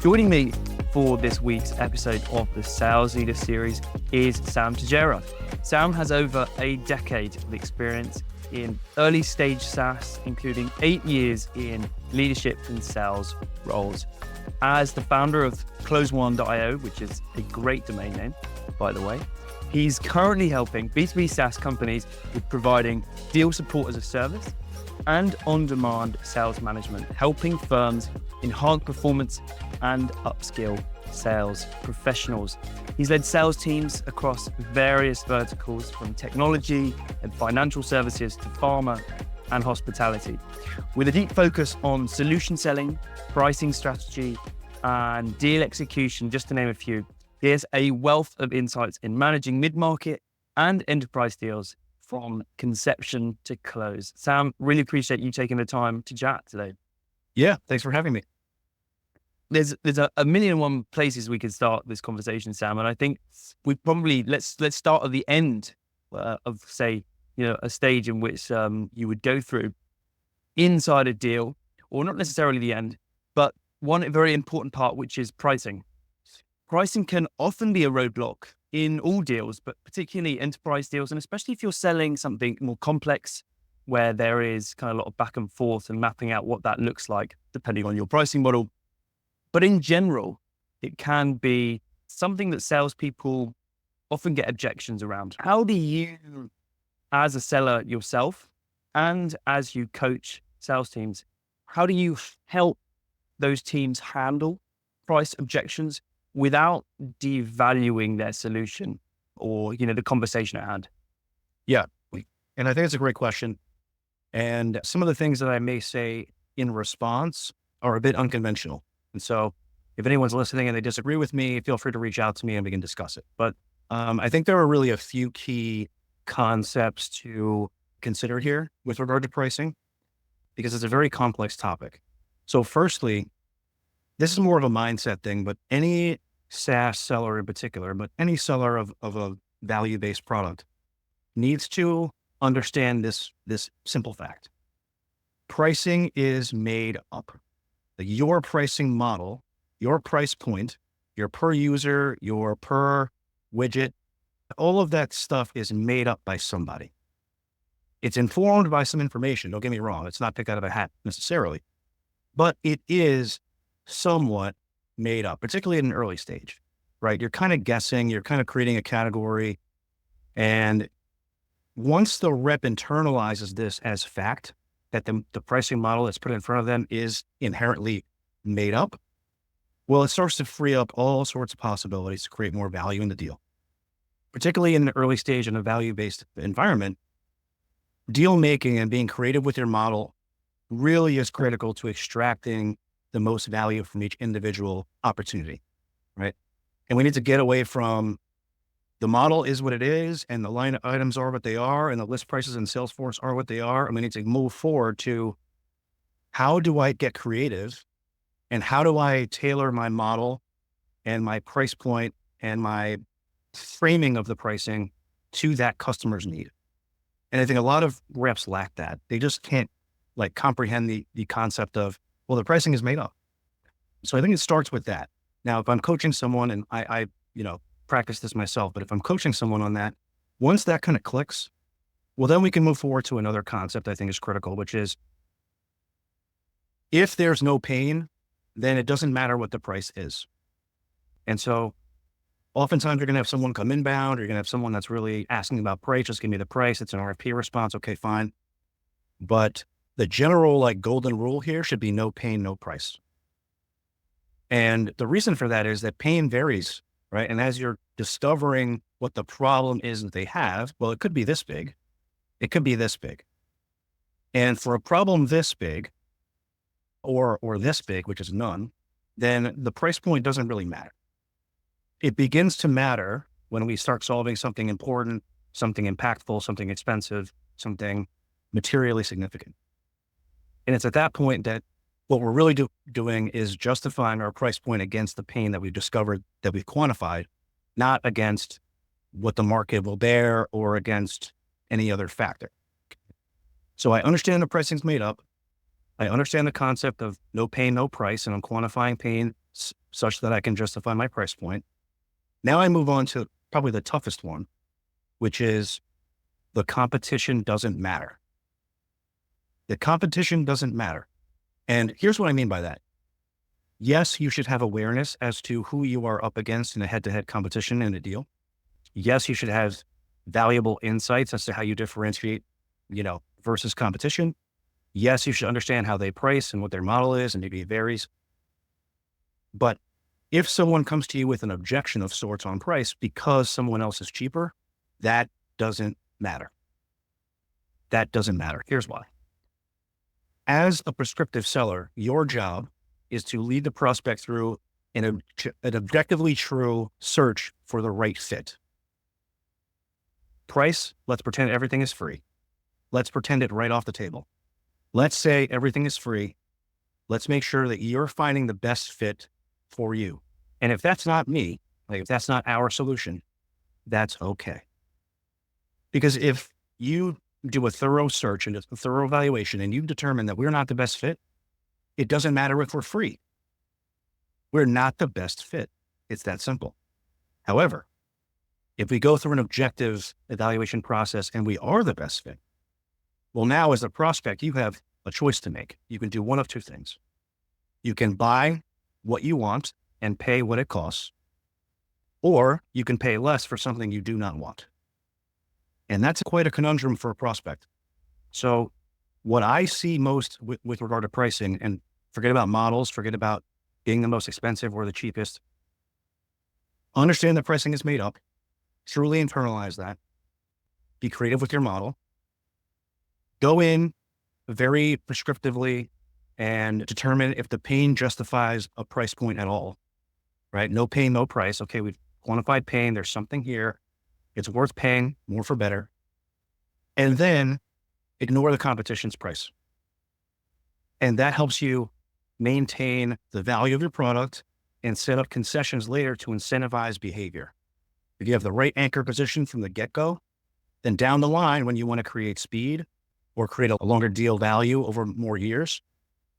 Joining me for this week's episode of the Sales Leader Series is Sam Teixeira. Sam has over a decade of experience in early stage SaaS, including 8 years in leadership and sales roles. As the founder of closeone.io, which is a great domain name, by the way, he's currently helping B2B SaaS companies with providing deal support as a service and on-demand sales management, helping firms enhance performance and upskill sales professionals. He's led sales teams across various verticals, from technology and financial services to pharma and hospitality, with a deep focus on solution selling, pricing strategy, and deal execution, just to name a few. He has a wealth of insights in managing mid-market and enterprise deals from conception to close. Sam, really appreciate you taking the time to chat today. Yeah, thanks for having me. There's a million and one places we could start this conversation, Sam, and I think we probably let's start at the end of, say, a stage in which you would go through inside a deal, or not necessarily the end, but one very important part, which is pricing. Pricing can often be a roadblock in all deals, but particularly enterprise deals, and especially if you're selling something more complex, where there is kind of a lot of back and forth and mapping out what that looks like, depending on your pricing model. But in general, it can be something that salespeople often get objections around. How do you, as a seller yourself, and as you coach sales teams, how do you help those teams handle price objections without devaluing their solution or, the conversation at hand? Yeah. And I think it's a great question. And some of the things that I may say in response are a bit unconventional. And so if anyone's listening and they disagree with me, feel free to reach out to me and we can discuss it. But I think there are really a few key concepts to consider here with regard to pricing, because it's a very complex topic. So firstly, this is more of a mindset thing, but any SaaS seller in particular, but any seller of a value-based product needs to understand this simple fact. Pricing is made up. Your pricing model, your price point, your per user, your per widget, all of that stuff is made up by somebody. It's informed by some information. Don't get me wrong. It's not picked out of a hat necessarily, but it is somewhat made up, particularly in an early stage, right? You're kind of guessing, you're kind of creating a category. And once the rep internalizes this as fact, that the pricing model that's put in front of them is inherently made up, well, it starts to free up all sorts of possibilities to create more value in the deal. Particularly in the early stage in a value-based environment, deal making and being creative with your model really is critical to extracting the most value from each individual opportunity, right? And we need to get away from the model is what it is, and the line items are what they are, and the list prices in Salesforce are what they are. And we need to move forward to, how do I get creative, and how do I tailor my model and my price point and my framing of the pricing to that customer's need? And I think a lot of reps lack that. They just can't comprehend the concept of, well, the pricing is made up. So I think it starts with that. Now, if I'm coaching someone, and I practice this myself, but if I'm coaching someone on that, once that kind of clicks, well, then we can move forward to another concept I think is critical, which is, if there's no pain, then it doesn't matter what the price is. And so oftentimes you're going to have someone come inbound, or you're going to have someone that's really asking about price. Just give me the price. It's an RFP response. Okay, fine. But the general golden rule here should be no pain, no price. And the reason for that is that pain varies, right? And as you're discovering what the problem is that they have, well, it could be this big. It could be this big. And for a problem this big, or this big, which is none, then the price point doesn't really matter. It begins to matter when we start solving something important, something impactful, something expensive, something materially significant. And it's at that point that what we're really doing is justifying our price point against the pain that we've discovered, that we've quantified, not against what the market will bear or against any other factor. So I understand the pricing's made up. I understand the concept of no pain, no price, and I'm quantifying pain such that I can justify my price point. Now I move on to probably the toughest one, which is the competition doesn't matter. The competition doesn't matter. And here's what I mean by that. Yes, you should have awareness as to who you are up against in a head-to-head competition in a deal. Yes, you should have valuable insights as to how you differentiate, versus competition. Yes, you should understand how they price and what their model is, and maybe it varies. But if someone comes to you with an objection of sorts on price because someone else is cheaper, that doesn't matter. That doesn't matter. Here's why. As a prescriptive seller, your job is to lead the prospect through an objectively true search for the right fit. Price, let's pretend everything is free. Let's pretend it right off the table. Let's say everything is free. Let's make sure that you're finding the best fit for you. And if that's not me, if that's not our solution, that's okay. Because if you do a thorough search and a thorough evaluation and you determine that we're not the best fit, it doesn't matter if we're free. We're not the best fit. It's that simple. However, if we go through an objective evaluation process and we are the best fit, well, now as a prospect, you have a choice to make. You can do one of two things. You can buy what you want and pay what it costs, or you can pay less for something you do not want. And that's quite a conundrum for a prospect. So what I see most with regard to pricing, and forget about models, forget about being the most expensive or the cheapest, understand that pricing is made up, truly internalize that, be creative with your model, go in very prescriptively and determine if the pain justifies a price point at all, right? No pain, no price. Okay, we've quantified pain. There's something here. It's worth paying more for better. And then ignore the competition's price. And that helps you maintain the value of your product and set up concessions later to incentivize behavior. If you have the right anchor position from the get-go, then down the line, when you want to create speed or create a longer deal value over more years,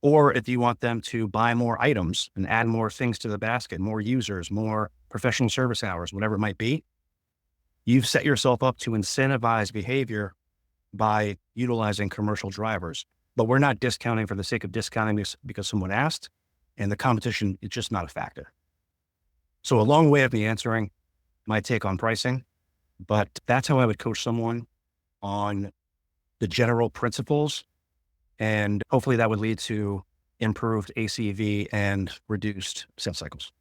or if you want them to buy more items and add more things to the basket, more users, more professional service hours, whatever it might be, you've set yourself up to incentivize behavior by utilizing commercial drivers. But we're not discounting for the sake of discounting because someone asked, and the competition is just not a factor. So a long way of me answering my take on pricing, but that's how I would coach someone on the general principles. And hopefully that would lead to improved ACV and reduced sales cycles.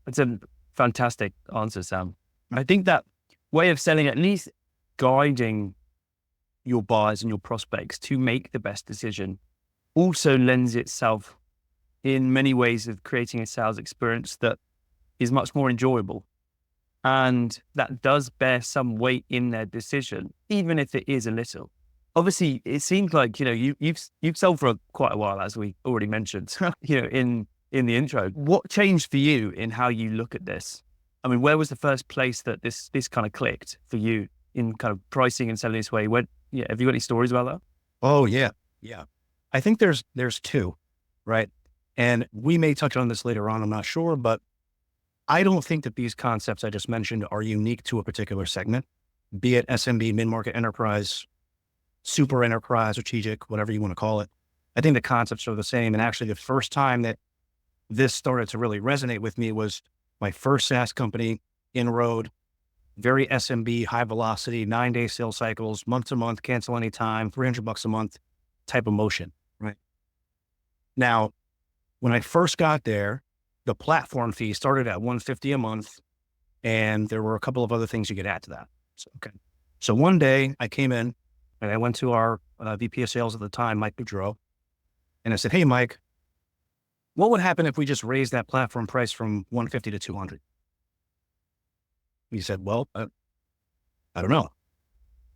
That's a fantastic answer, Sam. I think that way of selling, at least guiding your buyers and your prospects to make the best decision, also lends itself in many ways of creating a sales experience that is much more enjoyable. And that does bear some weight in their decision, even if it is a little. Obviously, it seems like, you've sold for quite a while, as we already mentioned, in the intro. What changed for you in how you look at this? I mean, where was the first place that this kind of clicked for you in kind of pricing and selling this way? Have you got any stories about that? Oh, yeah. Yeah. I think there's two, right? And we may touch on this later on, I'm not sure, but I don't think that these concepts I just mentioned are unique to a particular segment, be it SMB, mid-market enterprise, super enterprise, strategic, whatever you want to call it. I think the concepts are the same. And actually the first time that this started to really resonate with me was my first SaaS company, Inroad, very SMB, high velocity, 9-day sales cycles, month to month, cancel anytime, $300 a month type of motion, right? Now, when I first got there, the platform fee started at $150 a month, and there were a couple of other things you could add to that. So one day I came in and I went to our VP of sales at the time, Mike Boudreau, and I said, "Hey, Mike, what would happen if we just raised that platform price from $150 to $200? He said, "Well, I don't know."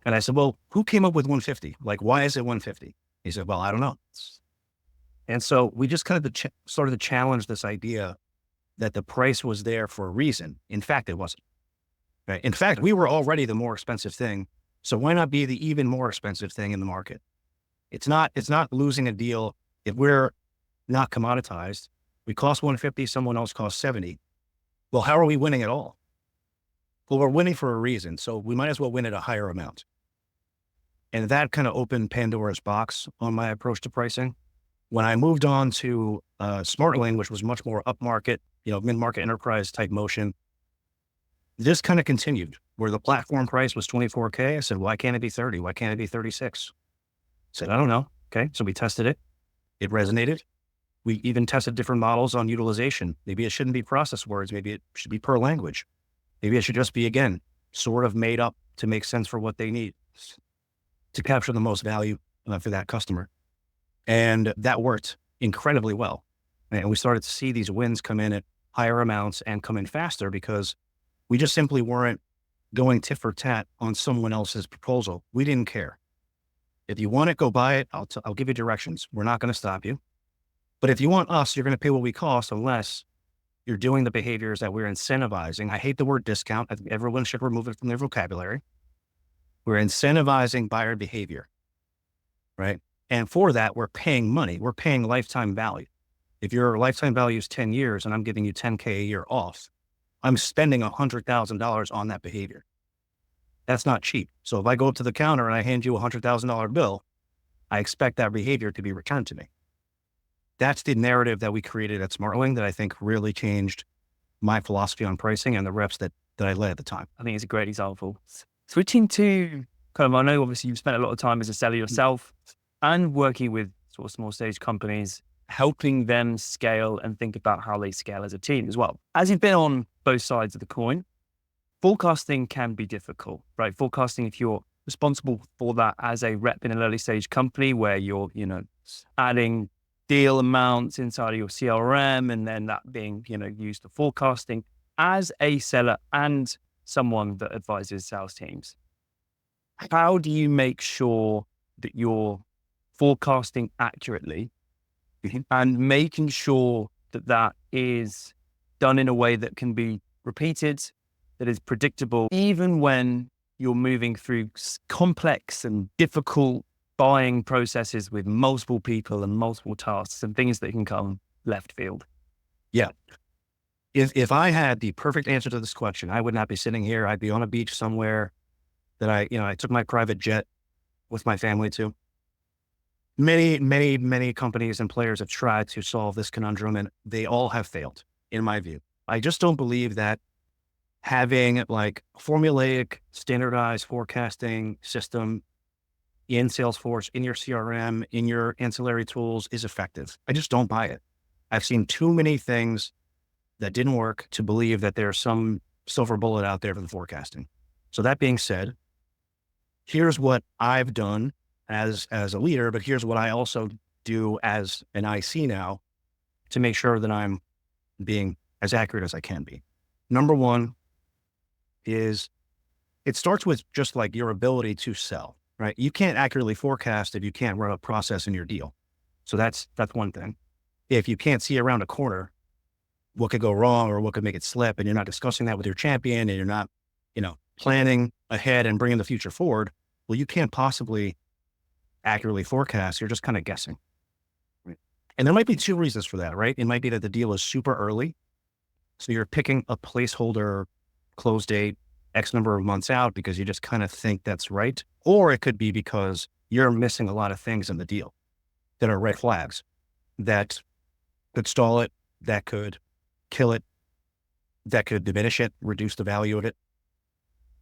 And I said, "Well, who came up with $150? Like, why is it $150? He said, "Well, I don't know." And so we just kind of started to challenge this idea that the price was there for a reason. In fact, it wasn't. Right? In fact, we were already the more expensive thing. So why not be the even more expensive thing in the market? It's not losing a deal if we're not commoditized, We cost 150, someone else costs 70. Well, how are we winning at all? Well, we're winning for a reason. So we might as well win at a higher amount. And that kind of opened Pandora's box on my approach to pricing. When I moved on to SmartLane, which was much more upmarket, mid-market enterprise type motion, this kind of continued where the platform price was $24K. I said, why can't it be 30? Why can't it be 36? I said, I don't know. Okay. So we tested it. It resonated. We even tested different models on utilization. Maybe it shouldn't be process words. Maybe it should be per language. Maybe it should just be, again, sort of made up to make sense for what they need to capture the most value for that customer. And that worked incredibly well. And we started to see these wins come in at higher amounts and come in faster because we just simply weren't going tit for tat on someone else's proposal. We didn't care. If you want it, go buy it. I'll give you directions. We're not going to stop you. But if you want us, you're going to pay what we cost unless you're doing the behaviors that we're incentivizing. I hate the word discount. I think everyone should remove it from their vocabulary. We're incentivizing buyer behavior, right? And for that, we're paying money. We're paying lifetime value. If your lifetime value is 10 years and I'm giving you 10K a year off, I'm spending $100,000 on that behavior. That's not cheap. So if I go up to the counter and I hand you a $100,000 bill, I expect that behavior to be returned to me. That's the narrative that we created at SmartLane that I think really changed my philosophy on pricing and the reps that I led at the time. I think it's a great example. Switching to I know obviously you've spent a lot of time as a seller yourself and working with sort of small stage companies, helping them scale and think about how they scale as a team as well. As you've been on both sides of the coin, forecasting can be difficult, right? Forecasting, if you're responsible for that as a rep in an early stage company where you're, adding deal amounts inside of your CRM and then that being, used for forecasting as a seller and someone that advises sales teams. How do you make sure that you're forecasting accurately and making sure that that is done in a way that can be repeated, that is predictable, even when you're moving through complex and difficult buying processes with multiple people and multiple tasks and things that can come left field? Yeah. If I had the perfect answer to this question, I would not be sitting here. I'd be on a beach somewhere that I took my private jet with my family to. Many companies and players have tried to solve this conundrum and they all have failed, in my view. I just don't believe that having like formulaic, standardized forecasting system in Salesforce, in your CRM, in your ancillary tools is effective. I just don't buy it. I've seen too many things that didn't work to believe that there's some silver bullet out there for the forecasting. So that being said, here's what I've done as a leader, but here's what I also do as an IC now to make sure that I'm being as accurate as I can be. Number one is it starts with just like your ability to sell, right? You can't accurately forecast if you can't run a process in your deal. So that's one thing. If you can't see around a corner, what could go wrong or what could make it slip, and you're not discussing that with your champion and you're not, planning ahead and bringing the future forward, well, you can't possibly accurately forecast. You're just kind of guessing. Right. And there might be two reasons for that, right? It might be that the deal is super early. So you're picking a placeholder close date X number of months out because you just kind of think that's right. Or it could be because you're missing a lot of things in the deal that are red flags that could stall it, that could kill it, that could diminish it, reduce the value of it.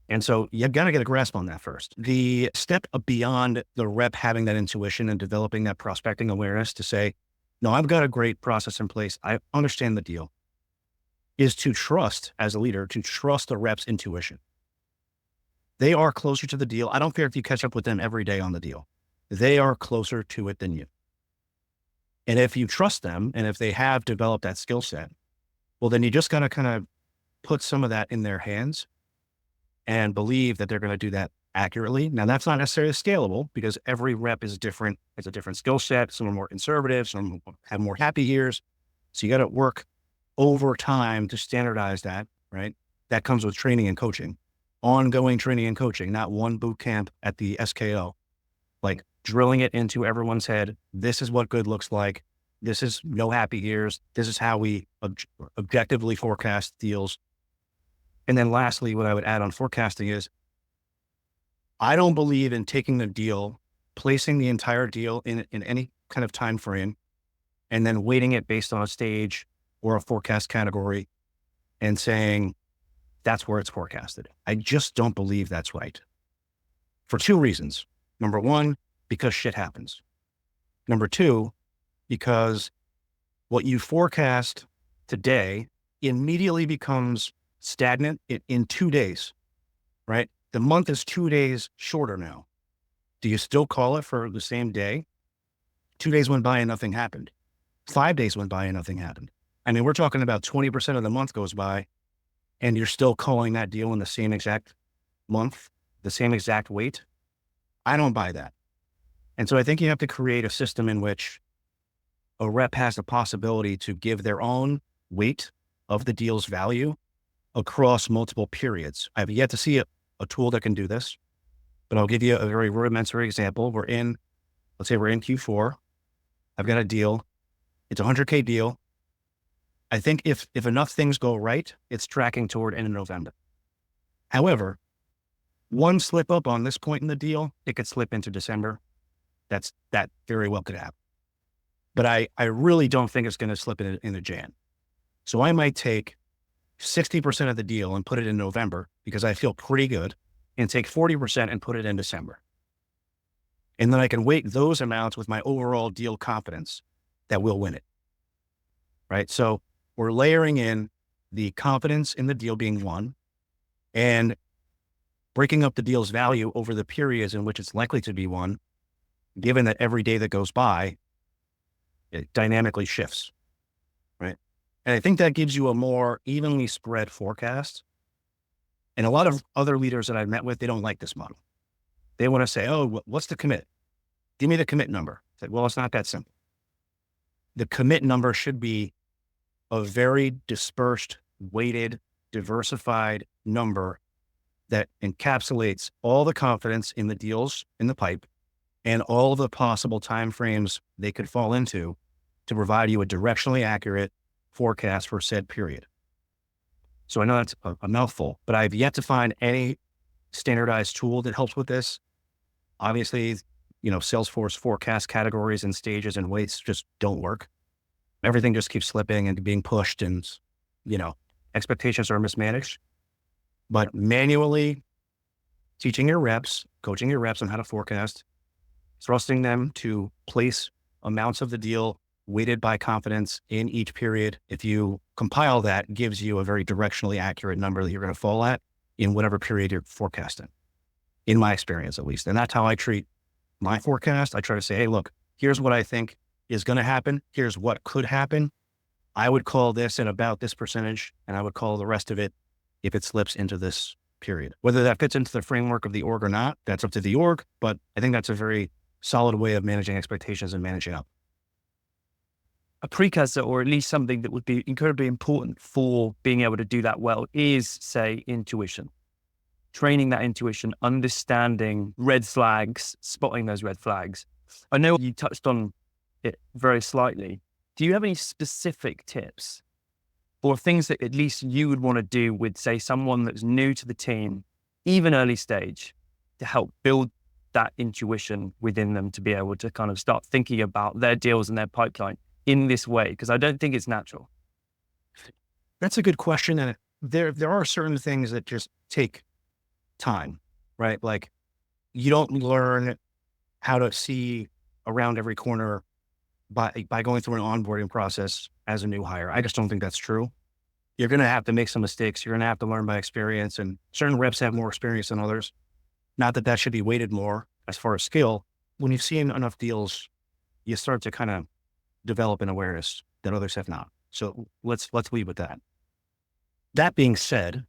And so you've got to get a grasp on that first. The step beyond the rep having that intuition and developing that prospecting awareness to say, no, I've got a great process in place. I understand the deal, is to trust as a leader, to trust the rep's intuition. They are closer to the deal. I don't care if you catch up with them every day on the deal. They are closer to it than you. And if you trust them, and if they have developed that skill set, well, then you just got to kind of put some of that in their hands and believe that they're going to do that accurately. Now, that's not necessarily scalable because every rep is different. It's a different skill set. Some are more conservative, some have more happy years. So you got to work over time to standardize that, right? That comes with training and coaching, ongoing training and coaching, not one boot camp at the SKO, like drilling it into everyone's head. This is what good looks like. This is no happy years. This is how we objectively forecast deals. And then lastly, what I would add on forecasting is I don't believe in taking a deal, placing the entire deal in any kind of time frame, and then weighting it based on a stage or a forecast category and saying that's where it's forecasted. I just don't believe that's right for two reasons. Number one, because shit happens. Number two, because what you forecast today immediately becomes stagnant in 2 days, right? The month is 2 days shorter now. Do you still call it for the same day? 2 days went by and nothing happened. 5 days went by and nothing happened. I mean, we're talking about 20% of the month goes by and you're still calling that deal in the same exact month, the same exact weight. I don't buy that. And so I think you have to create a system in which a rep has the possibility to give their own weight of the deal's value across multiple periods. I've yet to see a tool that can do this, but I'll give you a very rudimentary example. Let's say we're in Q4. I've got a deal. It's a 100K deal. I think if enough things go right, it's tracking toward end of November. However, one slip up on this point in the deal, it could slip into December. That very well could happen. But I really don't think it's going to slip into Jan. So I might take 60% of the deal and put it in November because I feel pretty good, and take 40% and put it in December. And then I can weight those amounts with my overall deal confidence that we'll win it. Right? So we're layering in the confidence in the deal being won and breaking up the deal's value over the periods in which it's likely to be won, given that every day that goes by, it dynamically shifts, right? And I think that gives you a more evenly spread forecast. And a lot of other leaders that I've met with, they don't like this model. They want to say, oh, what's the commit? Give me the commit number. It's like, well, it's not that simple. The commit number should be a very dispersed, weighted, diversified number that encapsulates all the confidence in the deals in the pipe and all the possible timeframes they could fall into to provide you a directionally accurate forecast for said period. So I know that's a mouthful, but I've yet to find any standardized tool that helps with this. Obviously, Salesforce forecast categories and stages and weights just don't work. Everything just keeps slipping and being pushed, and, expectations are mismanaged. But manually teaching your reps, coaching your reps on how to forecast, thrusting them to place amounts of the deal weighted by confidence in each period. If you compile that, gives you a very directionally accurate number that you're going to fall at in whatever period you're forecasting, in my experience, at least. And that's how I treat my forecast. I try to say, hey, look, here's what I think is going to happen. Here's what could happen. I would call this in about this percentage, and I would call the rest of it if it slips into this period. Whether that fits into the framework of the org or not, that's up to the org, but I think that's a very solid way of managing expectations and managing up. A precursor, or at least something that would be incredibly important for being able to do that well, is, say, intuition. Training that intuition, understanding red flags, spotting those red flags. I know you touched on it very slightly. Do you have any specific tips or things that at least you would want to do with, say, someone that's new to the team, even early stage, to help build that intuition within them to be able to kind of start thinking about their deals and their pipeline in this way? Because I don't think it's natural. That's a good question. And there are certain things that just take time, right? Like, you don't learn how to see around every corner by going through an onboarding process as a new hire. I just don't think that's true. You're going to have to make some mistakes. You're going to have to learn by experience, and certain reps have more experience than others. Not that that should be weighted more as far as skill. When you've seen enough deals, you start to kind of develop an awareness that others have not. So let's leave with that. That being said,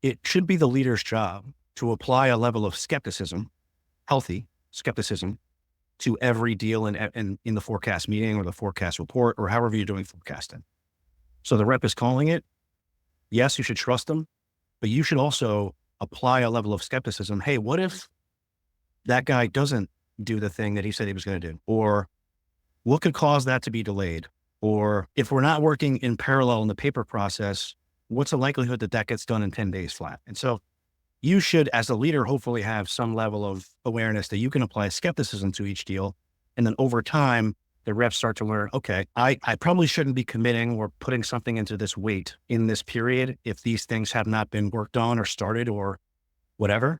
it should be the leader's job to apply a level of skepticism, healthy skepticism, to every deal in the forecast meeting or the forecast report or however you're doing forecasting. So the rep is calling it. Yes, you should trust them, but you should also apply a level of skepticism. Hey, what if that guy doesn't do the thing that he said he was going to do? Or what could cause that to be delayed? Or if we're not working in parallel in the paper process, what's the likelihood that that gets done in 10 days flat? And so you should, as a leader, hopefully have some level of awareness that you can apply skepticism to each deal. And then over time, the reps start to learn, okay, I probably shouldn't be committing or putting something into this weight in this period if these things have not been worked on or started or whatever.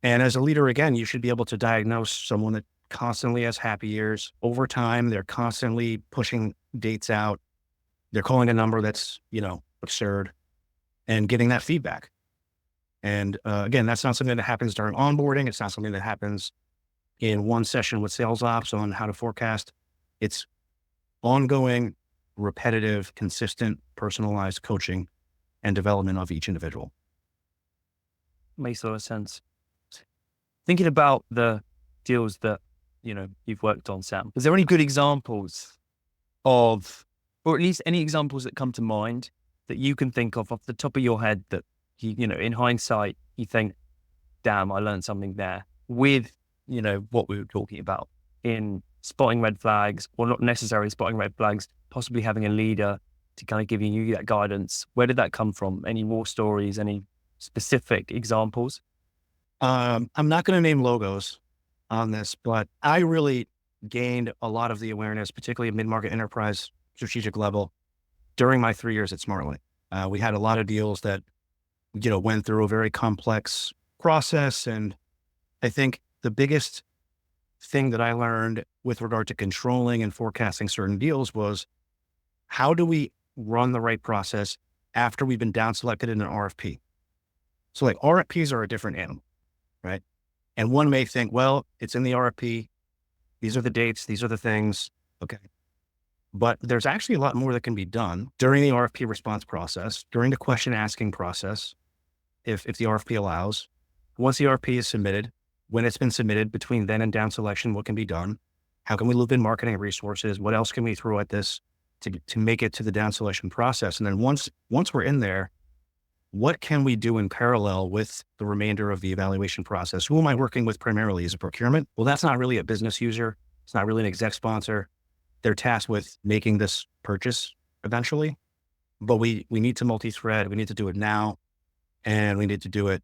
And as a leader, again, you should be able to diagnose someone that constantly has happy years. Over time, they're constantly pushing dates out. They're calling a number that's, absurd, and getting that feedback. And again, that's not something that happens during onboarding. It's not something that happens in one session with sales ops on how to forecast. It's ongoing, repetitive, consistent, personalized coaching and development of each individual. Makes a lot of sense. Thinking about the deals that, you've worked on, Sam, is there any good examples of, or at least any examples that come to mind that you can think of off the top of your head that, in hindsight, you think, damn, I learned something there with, what we were talking about in spotting red flags, or not necessarily spotting red flags, possibly having a leader to kind of giving you that guidance? Where did that come from? Any war stories, any specific examples? I'm not going to name logos on this, but I really gained a lot of the awareness, particularly at mid-market enterprise strategic level, during my 3 years at Smartly. We had a lot of deals that, went through a very complex process. And I think the biggest thing that I learned with regard to controlling and forecasting certain deals was, how do we run the right process after we've been down selected in an RFP? So like RFPs are a different animal, right? And one may think, well, it's in the RFP. These are the dates. These are the things. Okay. But there's actually a lot more that can be done during the RFP response process, during the question asking process, if the RFP allows. Once the RFP is submitted, when it's been submitted, between then and down selection, what can be done? How can we loop in marketing resources? What else can we throw at this to make it to the down selection process? And then once we're in there, what can we do in parallel with the remainder of the evaluation process? Who am I working with primarily? Is it procurement? Well, that's not really a business user. It's not really an exec sponsor. They're tasked with making this purchase eventually, but we need to multi-thread. We need to do it now, and we need to do it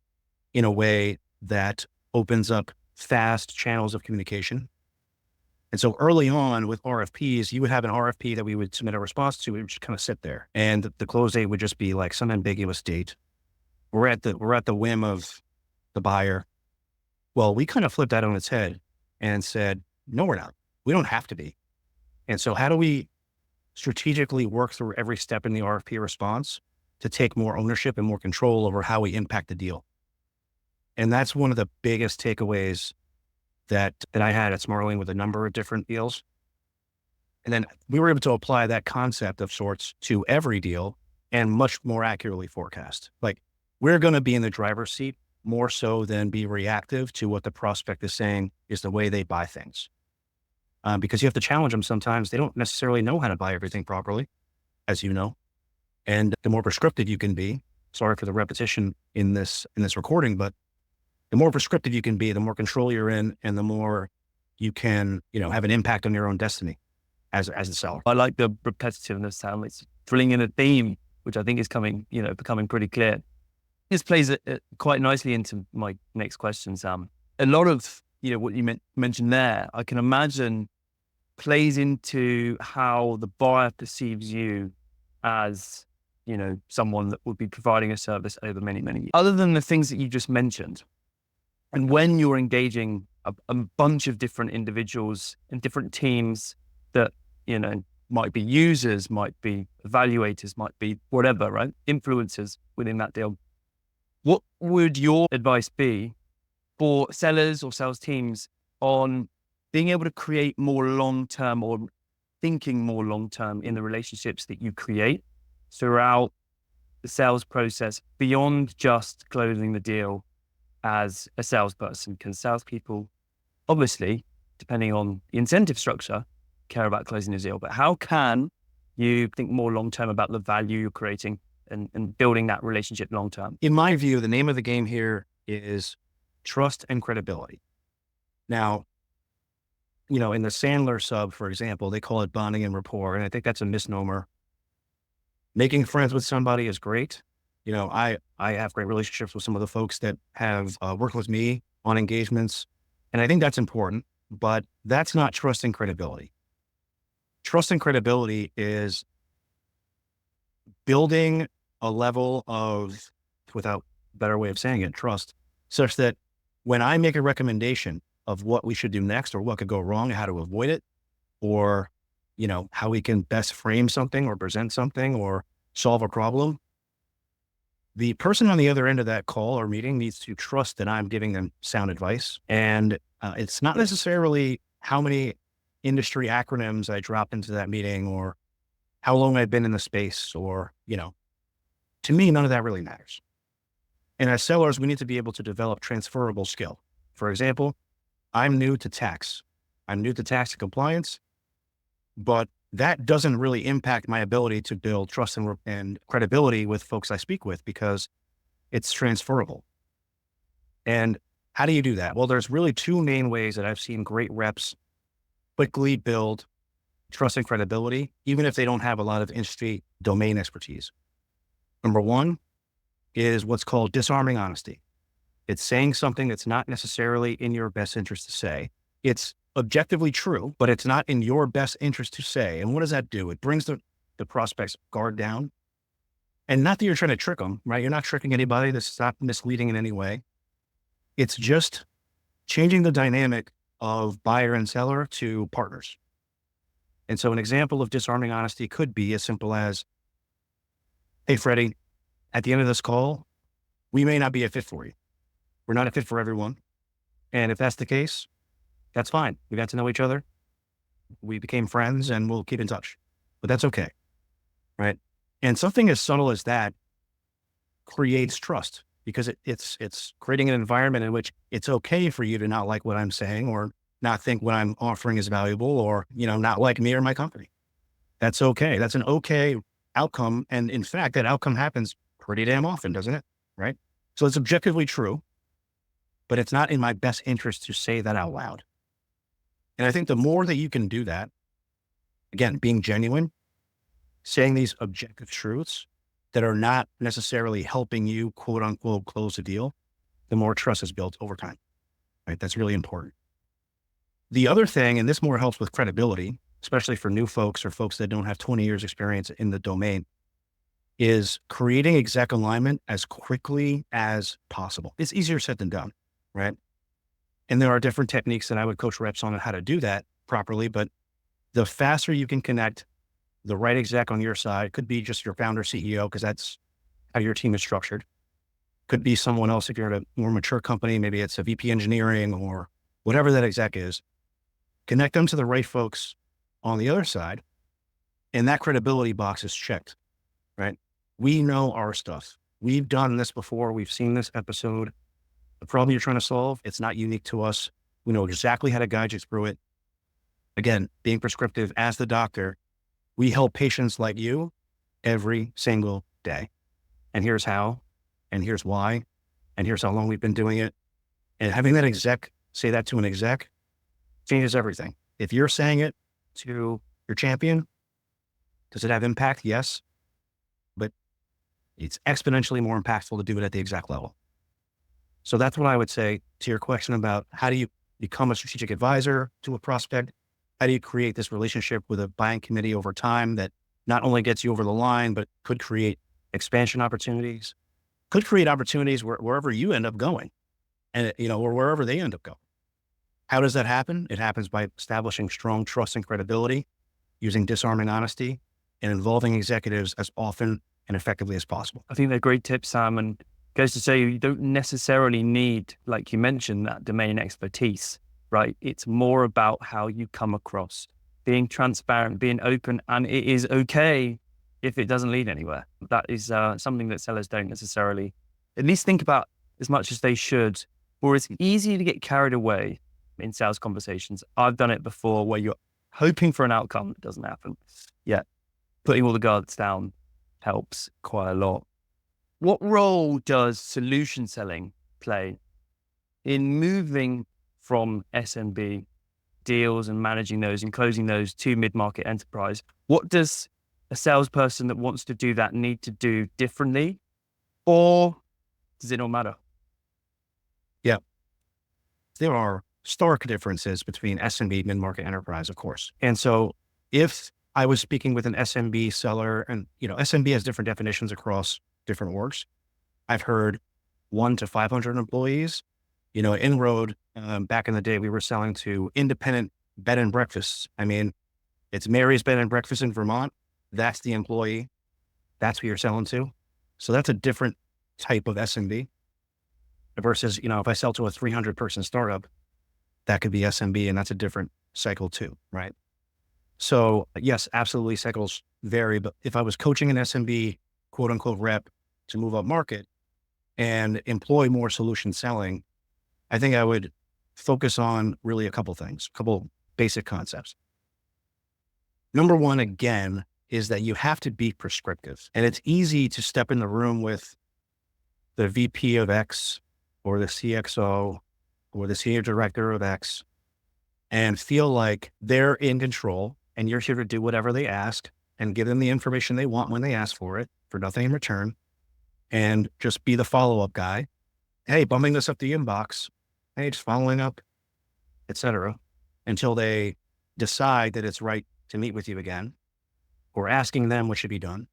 in a way that opens up fast channels of communication. And so early on with RFPs, you would have an RFP that we would submit a response to. It would just kind of sit there, and the close date would just be like some ambiguous date. We're at the whim of the buyer. Well, we kind of flipped that on its head and said, no, we're not. We don't have to be. And so how do we strategically work through every step in the RFP response to take more ownership and more control over how we impact the deal? And that's one of the biggest takeaways that I had at Smartly with a number of different deals. And then we were able to apply that concept of sorts to every deal and much more accurately forecast. Like, we're going to be in the driver's seat more so than be reactive to what the prospect is saying is the way they buy things. Because you have to challenge them sometimes. They don't necessarily know how to buy everything properly, as you know. And the more prescriptive you can be, sorry for the repetition in this recording, but the more prescriptive you can be, the more control you're in, and the more you can, have an impact on your own destiny as a seller. I like the repetitiveness, Sam. It's drilling in a theme, which I think is becoming pretty clear. This plays quite nicely into my next question, Sam. A lot of, what you mentioned there, I can imagine plays into how the buyer perceives you as, someone that would be providing a service over many, many years. Other than the things that you just mentioned, and when you're engaging a bunch of different individuals and different teams that, might be users, might be evaluators, might be whatever, right? Influencers within that deal. What would your advice be for sellers or sales teams on being able to create more long-term or thinking more long-term in the relationships that you create throughout the sales process beyond just closing the deal as a salesperson? Because salespeople, obviously, depending on the incentive structure, care about closing the deal. But how can you think more long-term about the value you're creating and building that relationship long-term? In my view, the name of the game here is trust and credibility. Now, in the Sandler sub, for example, they call it bonding and rapport. And I think that's a misnomer. Making friends with somebody is great. I have great relationships with some of the folks that have worked with me on engagements. And I think that's important, but that's not trust and credibility. Trust and credibility is building a level of, without a better way of saying it, trust, such that when I make a recommendation of what we should do next or what could go wrong, how to avoid it, or, how we can best frame something or present something or solve a problem, the person on the other end of that call or meeting needs to trust that I'm giving them sound advice. And it's not necessarily how many industry acronyms I drop into that meeting or how long I've been in the space or, to me, none of that really matters. And as sellers, we need to be able to develop transferable skill. For example, I'm new to tax. I'm new to tax and compliance, but that doesn't really impact my ability to build trust and credibility with folks I speak with because it's transferable. And how do you do that? Well, there's really two main ways that I've seen great reps quickly build trust and credibility, even if they don't have a lot of industry domain expertise. Number one is what's called disarming honesty. It's saying something that's not necessarily in your best interest to say. It's objectively true, but it's not in your best interest to say. And what does that do? It brings the prospect's guard down. And not that you're trying to trick them, right? You're not tricking anybody. This is not misleading in any way. It's just changing the dynamic of buyer and seller to partners. And so an example of disarming honesty could be as simple as, hey, Freddie, at the end of this call, we may not be a fit for you. We're not a fit for everyone. And if that's the case, that's fine. We got to know each other. We became friends and we'll keep in touch, but that's okay. Right. And something as subtle as that creates trust because it's creating an environment in which it's okay for you to not like what I'm saying or not think what I'm offering is valuable or, not like me or my company. That's okay. That's an okay outcome. And in fact, that outcome happens pretty damn often, doesn't it? Right. So it's objectively true, but it's not in my best interest to say that out loud. And I think the more that you can do that, again, being genuine, saying these objective truths that are not necessarily helping you, quote unquote, close a deal, the more trust is built over time, right? That's really important. The other thing, and this more helps with credibility, especially for new folks or folks that don't have 20 years experience in the domain, is creating exec alignment as quickly as possible. It's easier said than done, right? And there are different techniques that I would coach reps on how to do that properly. But the faster you can connect the right exec on your side, could be just your founder CEO, because that's how your team is structured. Could be someone else if you're at a more mature company, maybe it's a VP engineering or whatever that exec is. Connect them to the right folks on the other side. And that credibility box is checked, right? We know our stuff. We've done this before. We've seen this episode. The problem you're trying to solve, it's not unique to us. We know exactly how to guide you through it. Again, being prescriptive as the doctor, we help patients like you every single day. And here's how, and here's why, and here's how long we've been doing it. And having that exec say that to an exec changes everything. If you're saying it to your champion, does it have impact? Yes. But it's exponentially more impactful to do it at the exec level. So that's what I would say to your question about how do you become a strategic advisor to a prospect? How do you create this relationship with a buying committee over time that not only gets you over the line, but could create expansion opportunities, could create opportunities wherever you end up going and, or wherever they end up going. How does that happen? It happens by establishing strong trust and credibility, using disarming honesty, and involving executives as often and effectively as possible. I think they're great tips, Sam, and goes to say you don't necessarily need, like you mentioned, that domain expertise, right? It's more about how you come across, being transparent, being open, and it is okay if it doesn't lead anywhere. That is something that sellers don't necessarily at least think about as much as they should, or it's easy to get carried away in sales conversations. I've done it before where you're hoping for an outcome that doesn't happen. Yeah, putting all the guards down helps quite a lot. What role does solution selling play in moving from SMB deals and managing those and closing those to mid-market enterprise. What does a salesperson that wants to do that need to do differently, or does it not matter? Yeah. There are stark differences between SMB, mid-market enterprise, of course. And so if I was speaking with an SMB seller, and SMB has different definitions across different orgs. I've heard 1 to 500 employees. At Inroad, back in the day, we were selling to independent bed and breakfasts. I mean, it's Mary's Bed and Breakfast in Vermont. That's the employee. That's who you're selling to. So that's a different type of SMB versus, if I sell to a 300 person startup, that could be SMB, and that's a different cycle too, right? So yes, absolutely, cycles vary. But if I was coaching an SMB, quote unquote, rep to move up market and employ more solution selling, I think I would focus on really a couple things, a couple basic concepts. Number one, again, is that you have to be prescriptive. And it's easy to step in the room with the VP of X or the CXO or the senior director of X and feel like they're in control and you're here to do whatever they ask and give them the information they want when they ask for it, for nothing in return, and just be the follow-up guy. Hey, bumping this up the inbox. Hey, just following up, etc., until they decide that it's right to meet with you again, or asking them what should be done.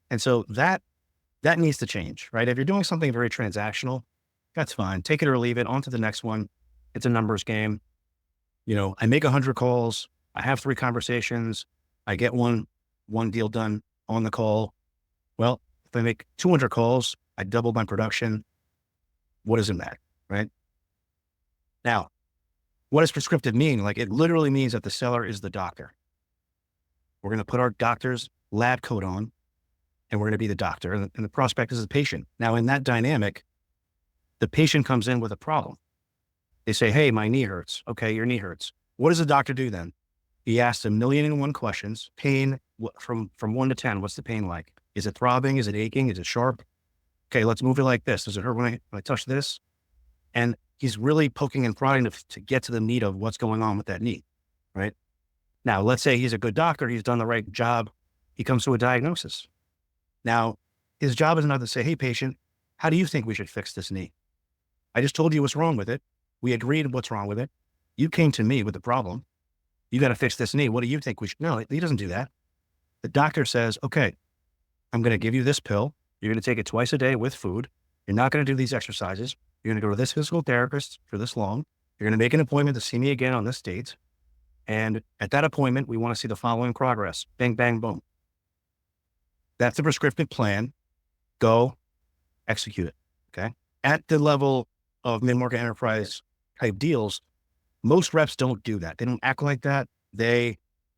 And so that needs to change, right? If you're doing something very transactional, that's fine. Take it or leave it. On to the next one. It's a numbers game. I make 100 calls. I have 3 conversations. I get one deal done on the call. Well, if I make 200 calls, I double my production. What does it matter, right? Now, what does prescriptive mean? Like, it literally means that the seller is the doctor. We're going to put our doctor's lab coat on and we're going to be the doctor, and the prospect is the patient. Now, in that dynamic, the patient comes in with a problem. They say, hey, my knee hurts. Okay, your knee hurts. What does the doctor do then? He asks 1,000,001 questions. Pain, from 1 to 10, what's the pain like? Is it throbbing? Is it aching? Is it sharp? Okay, let's move it like this. Does it hurt when I touch this? And he's really poking and prodding to get to the meat of what's going on with that knee, right? Now, let's say he's a good doctor. He's done the right job. He comes to a diagnosis. Now, his job is not to say, hey, patient, how do you think we should fix this knee? I just told you what's wrong with it. We agreed what's wrong with it. You came to me with the problem. You got to fix this knee. What do you think we should? No, he doesn't do that. The doctor says, okay, I'm going to give you this pill. You're going to take it twice a day with food. You're not going to do these exercises. You're going to go to this physical therapist for this long. You're going to make an appointment to see me again on this date. And at that appointment, we want to see the following progress. Bang, bang, boom. That's the prescriptive plan. Go execute it. Okay. At the level of mid-market enterprise type deals, most reps don't do that. They don't act like that. They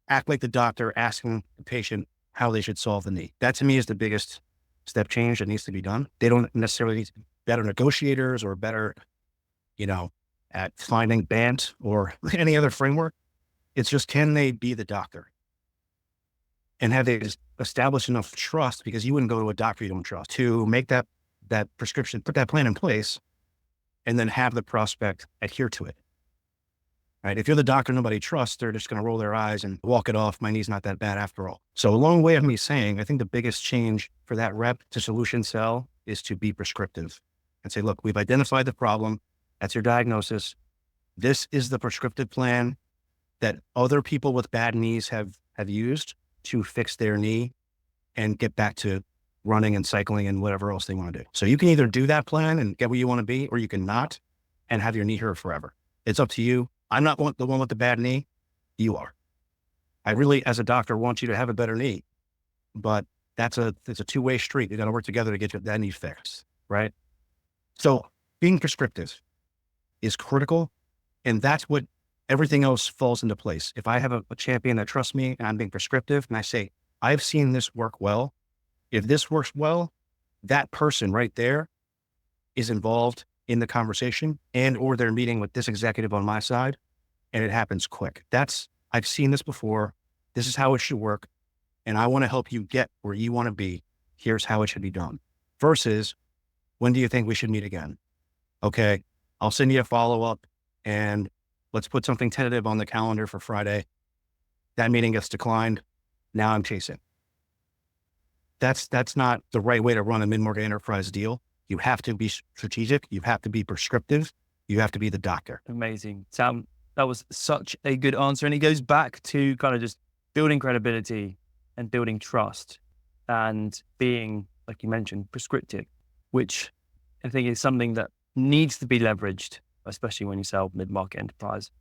act like the doctor asking the patient how they should solve the need. That to me is the biggest step change that needs to be done. They don't necessarily need better negotiators or better, at finding BANT or any other framework. It's just, can they be the doctor? And have they established enough trust, because you wouldn't go to a doctor you don't trust, to make that prescription, put that plan in place, and then have the prospect adhere to it. Right? If you're the doctor nobody trusts, they're just going to roll their eyes and walk it off. My knee's not that bad after all. So a long way of me saying, I think the biggest change for that rep to solution sell is to be prescriptive and say, look, we've identified the problem. That's your diagnosis. This is the prescriptive plan that other people with bad knees have used to fix their knee and get back to running and cycling and whatever else they want to do. So you can either do that plan and get where you want to be, or you can not and have your knee hurt forever. It's up to you. I'm not the one with the bad knee. You are. I really, as a doctor, want you to have a better knee, but it's a two-way street. You got to work together to get that knee fixed, right? So being prescriptive is critical, and that's what everything else falls into place. If I have a champion that trusts me and I'm being prescriptive and I say, I've seen this work well. If this works well, that person right there is involved in the conversation, and or they're meeting with this executive on my side, and it happens quick. I've seen this before. This is how it should work. And I want to help you get where you want to be. Here's how it should be done. Versus, when do you think we should meet again? Okay, I'll send you a follow-up, and let's put something tentative on the calendar for Friday. That meeting gets declined. Now I'm chasing. That's not the right way to run a mid-market enterprise deal. You have to be strategic. You have to be prescriptive. You have to be the doctor. Amazing. Sam, that was such a good answer. And it goes back to kind of just building credibility and building trust and being, like you mentioned, prescriptive, which I think is something that needs to be leveraged, especially when you sell mid-market enterprise.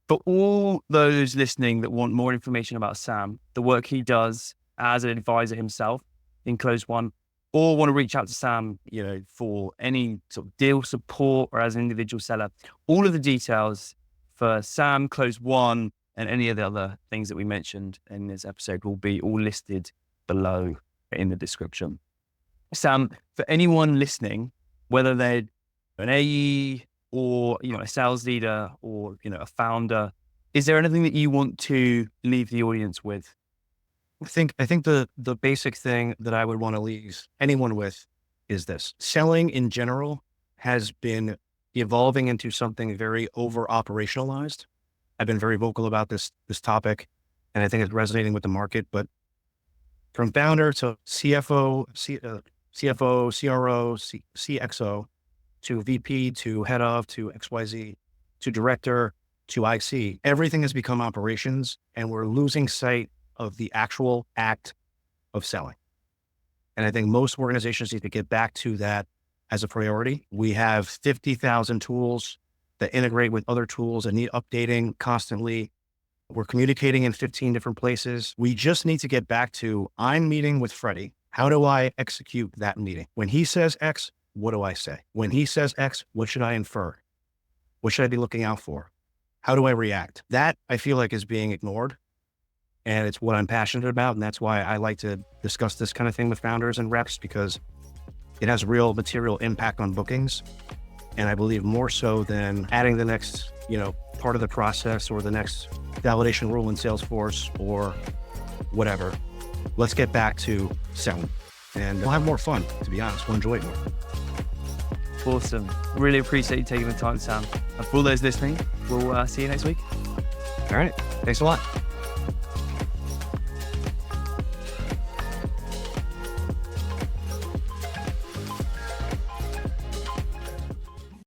For all those listening that want more information about Sam, the work he does as an advisor himself in Close One, or want to reach out to Sam, for any sort of deal support or as an individual seller, all of the details for Sam, Close One, and any of the other things that we mentioned in this episode will be all listed below in the description. Sam, for anyone listening, whether they're an AE or, a sales leader or, a founder, is there anything that you want to leave the audience with? I think the basic thing that I would want to leave anyone with is this. Selling in general has been evolving into something very over operationalized. I've been very vocal about this topic, and I think it's resonating with the market, but from founder to CFO, CRO, CXO, to VP, to head of, to XYZ, to director, to IC, everything has become operations, and we're losing sight of the actual act of selling. And I think most organizations need to get back to that as a priority. We have 50,000 tools that integrate with other tools and need updating constantly. We're communicating in 15 different places. We just need to get back to, I'm meeting with Freddie. How do I execute that meeting? When he says X, what do I say? When he says X, what should I infer? What should I be looking out for? How do I react? That I feel like is being ignored. And it's what I'm passionate about. And that's why I like to discuss this kind of thing with founders and reps, because it has real material impact on bookings. And I believe more so than adding the next, part of the process or the next validation rule in Salesforce or whatever. Let's get back to selling, and we'll have more fun, to be honest. We'll enjoy it more. Awesome. Really appreciate you taking the time, Sam. And for all those listening, we'll see you next week. All right. Thanks a lot.